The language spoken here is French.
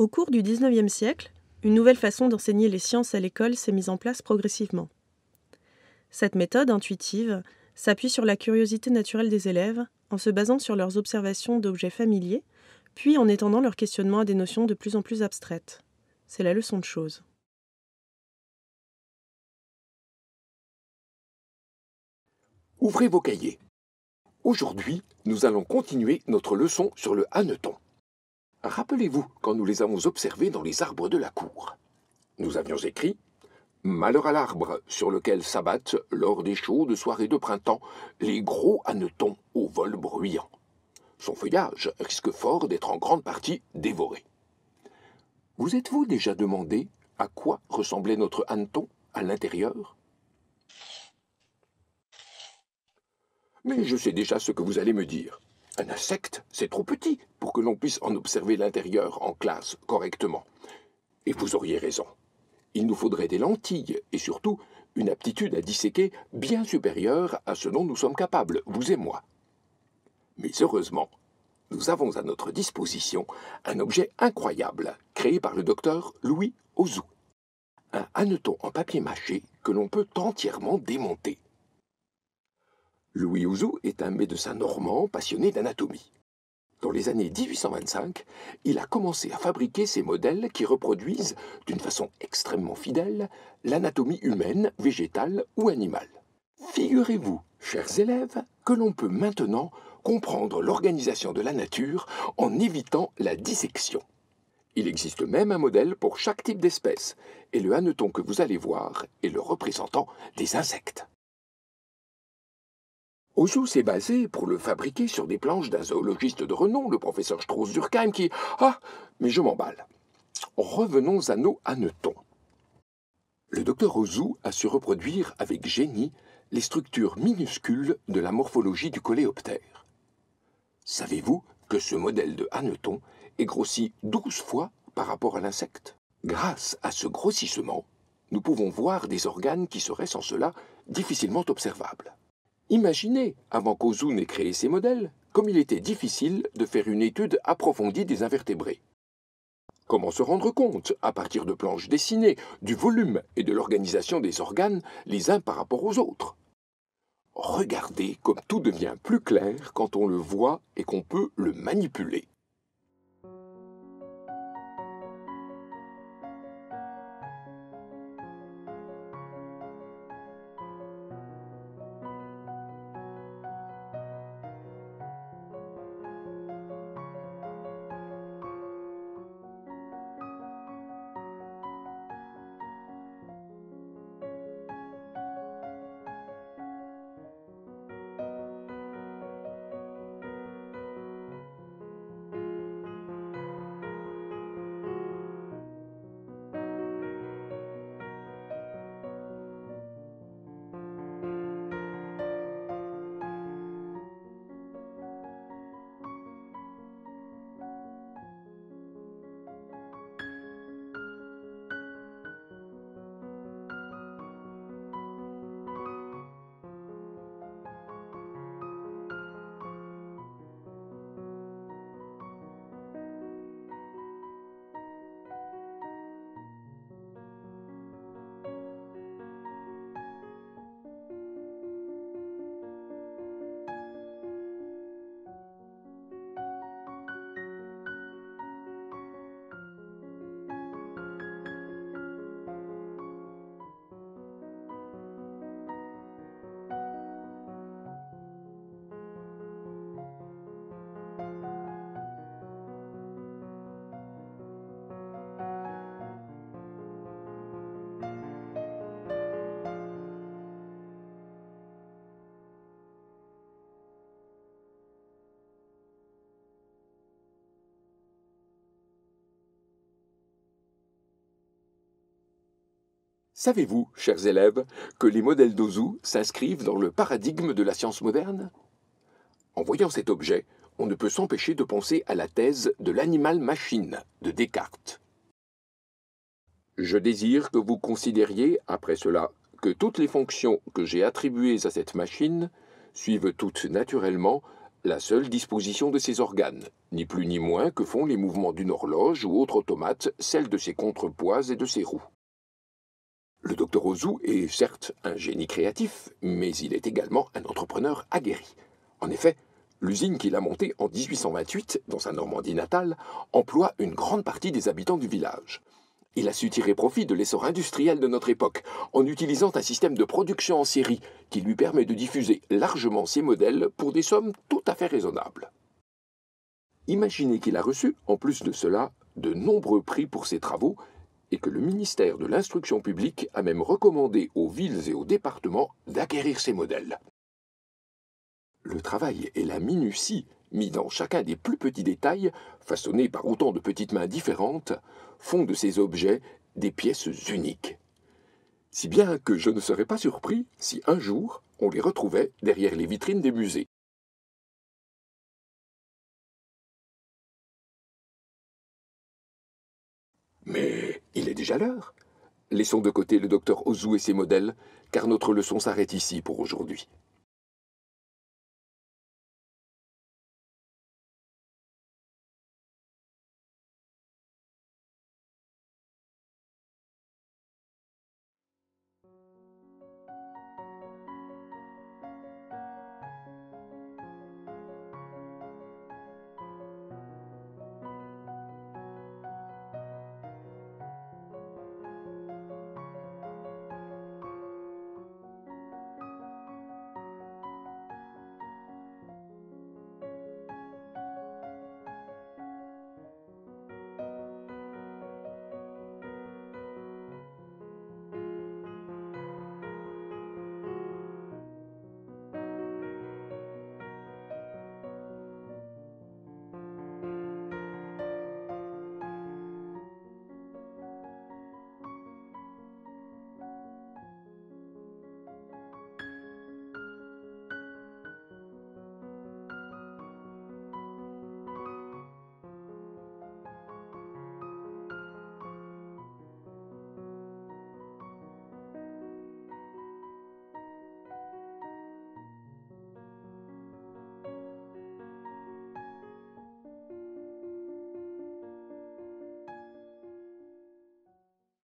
Au cours du XIXe siècle, une nouvelle façon d'enseigner les sciences à l'école s'est mise en place progressivement. Cette méthode intuitive s'appuie sur la curiosité naturelle des élèves en se basant sur leurs observations d'objets familiers, puis en étendant leur questionnement à des notions de plus en plus abstraites. C'est la leçon de choses. Ouvrez vos cahiers. Aujourd'hui, nous allons continuer notre leçon sur le hanneton. Rappelez-vous quand nous les avons observés dans les arbres de la cour. Nous avions écrit « Malheur à l'arbre sur lequel s'abattent, lors des chaudes soirées de printemps, les gros hannetons au vol bruyant. Son feuillage risque fort d'être en grande partie dévoré. » Vous êtes-vous déjà demandé à quoi ressemblait notre hanneton à l'intérieur? Mais je sais déjà ce que vous allez me dire. Un insecte, c'est trop petit pour que l'on puisse en observer l'intérieur en classe correctement. Et vous auriez raison. Il nous faudrait des lentilles et surtout une aptitude à disséquer bien supérieure à ce dont nous sommes capables, vous et moi. Mais heureusement, nous avons à notre disposition un objet incroyable créé par le docteur Louis Ozou. Un hanneton en papier mâché que l'on peut entièrement démonter. Louis Ozou est un médecin normand passionné d'anatomie. Dans les années 1825, il a commencé à fabriquer ces modèles qui reproduisent, d'une façon extrêmement fidèle, l'anatomie humaine, végétale ou animale. Figurez-vous, chers élèves, que l'on peut maintenant comprendre l'organisation de la nature en évitant la dissection. Il existe même un modèle pour chaque type d'espèce, et le hanneton que vous allez voir est le représentant des insectes. Ozou s'est basé pour le fabriquer sur des planches d'un zoologiste de renom, le professeur Strauss-Durkheim, qui... Ah, mais je m'emballe. Revenons à nos hannetons. Le docteur Ozou a su reproduire avec génie les structures minuscules de la morphologie du coléoptère. Savez-vous que ce modèle de hanneton est grossi 12 fois par rapport à l'insecte? Grâce à ce grossissement, nous pouvons voir des organes qui seraient sans cela difficilement observables. Imaginez, avant qu'Ozou n'ait créé ces modèles, comme il était difficile de faire une étude approfondie des invertébrés. Comment se rendre compte, à partir de planches dessinées, du volume et de l'organisation des organes les uns par rapport aux autres? Regardez comme tout devient plus clair quand on le voit et qu'on peut le manipuler. Savez-vous, chers élèves, que les modèles d'Ozou s'inscrivent dans le paradigme de la science moderne? En voyant cet objet, on ne peut s'empêcher de penser à la thèse de l'animal-machine de Descartes. Je désire que vous considériez, après cela, que toutes les fonctions que j'ai attribuées à cette machine suivent toutes naturellement la seule disposition de ses organes, ni plus ni moins que font les mouvements d'une horloge ou autre automate, celle de ses contrepoids et de ses roues. Le docteur Ozu est certes un génie créatif, mais il est également un entrepreneur aguerri. En effet, l'usine qu'il a montée en 1828, dans sa Normandie natale, emploie une grande partie des habitants du village. Il a su tirer profit de l'essor industriel de notre époque, en utilisant un système de production en série qui lui permet de diffuser largement ses modèles pour des sommes tout à fait raisonnables. Imaginez qu'il a reçu, en plus de cela, de nombreux prix pour ses travaux, et que le ministère de l'Instruction publique a même recommandé aux villes et aux départements d'acquérir ces modèles. Le travail et la minutie, mis dans chacun des plus petits détails, façonnés par autant de petites mains différentes, font de ces objets des pièces uniques. Si bien que je ne serais pas surpris si un jour on les retrouvait derrière les vitrines des musées. Mais il est déjà l'heure. Laissons de côté le docteur Ozu et ses modèles, car notre leçon s'arrête ici pour aujourd'hui.